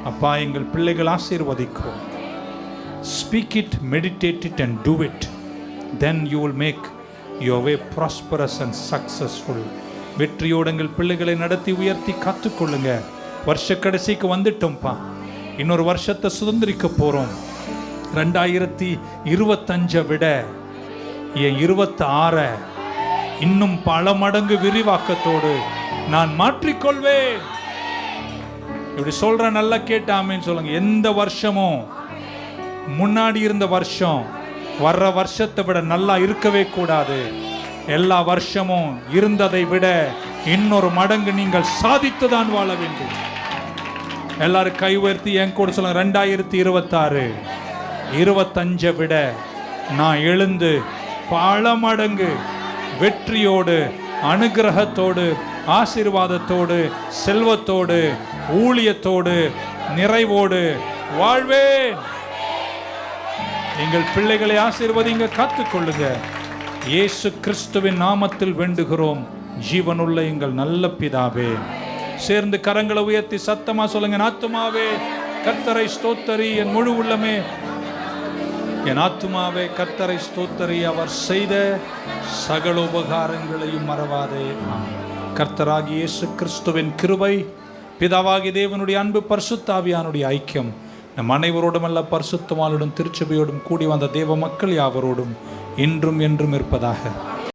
அப்பா, எங்கள் பிள்ளைகள் ஆசீர்வதிக்கும். Speak it, meditate it and do it. Then you will make your way prosperous and successful. வெற்றியோடு எங்கள் பிள்ளைகளை நடத்தி உயர்த்தி காத்துக்கொள்ளுங்க. வருஷ கடைசிக்கு வந்துட்டோம்ப்பா. இன்னொரு வருஷத்தை சுதந்திரிக்க போகிறோம். 2025 விட என் 26 இன்னும் பல மடங்கு விரிவாக்கத்தோடு நான் மாற்றிக்கொள்வேன். இப்படி சொல்ற நல்லா கேட்டாமேன்னு சொல்லுங்க. எந்த வருஷமும் முன்னாடி இருந்த வருஷம் வர்ற வருஷத்தை விட நல்லா இருக்கவே கூடாது. எல்லா வருஷமும் இருந்ததை விட இன்னொரு மடங்கு நீங்கள் சாதித்துதான் வாழ வேண்டும். எல்லாரும் கை உயர்த்தி என் கூட சொல்லுங்க. 2026 25 விட நான் எழுந்து பல மடங்கு வெற்றியோடு, அனுகிரகத்தோடு, ஆசீர்வாதத்தோடு, செல்வத்தோடு, ஊழியத்தோடு, நிறைவோடு வாழ்வேன். எங்கள் பிள்ளைகளை ஆசீர்வதிங்க, காத்துக்கொள்ளுங்க. இயேசு கிறிஸ்துவின் நாமத்தில் வேண்டுகிறோம் ஜீவனுள்ள எங்கள் நல்ல பிதாவே. சேர்ந்து கரங்களை உயர்த்தி சத்தமா சொல்லுங்க. என் ஆத்துமாவே கர்த்தரை ஸ்தோத்தரி, என் முழு உள்ளமே என் ஆத்துமாவே கர்த்தரை ஸ்தோத்தரி, அவர் செய்த சகல உபகாரங்களையும் மறவாதே. கர்த்தராகிய இயேசு கிறிஸ்துவின் கிருபை, பிதாவாகிய தேவனுடைய அன்பு, பரிசுத்த ஆவியானுடைய ஐக்கியம் நம் அனைவரோடும் அல்ல பரிசுத்தவாளோடும் திருச்சபையோடும் கூடி வந்த தேவ மக்கள் யாவரோடும் இன்றும் என்றும் இருப்பதாக.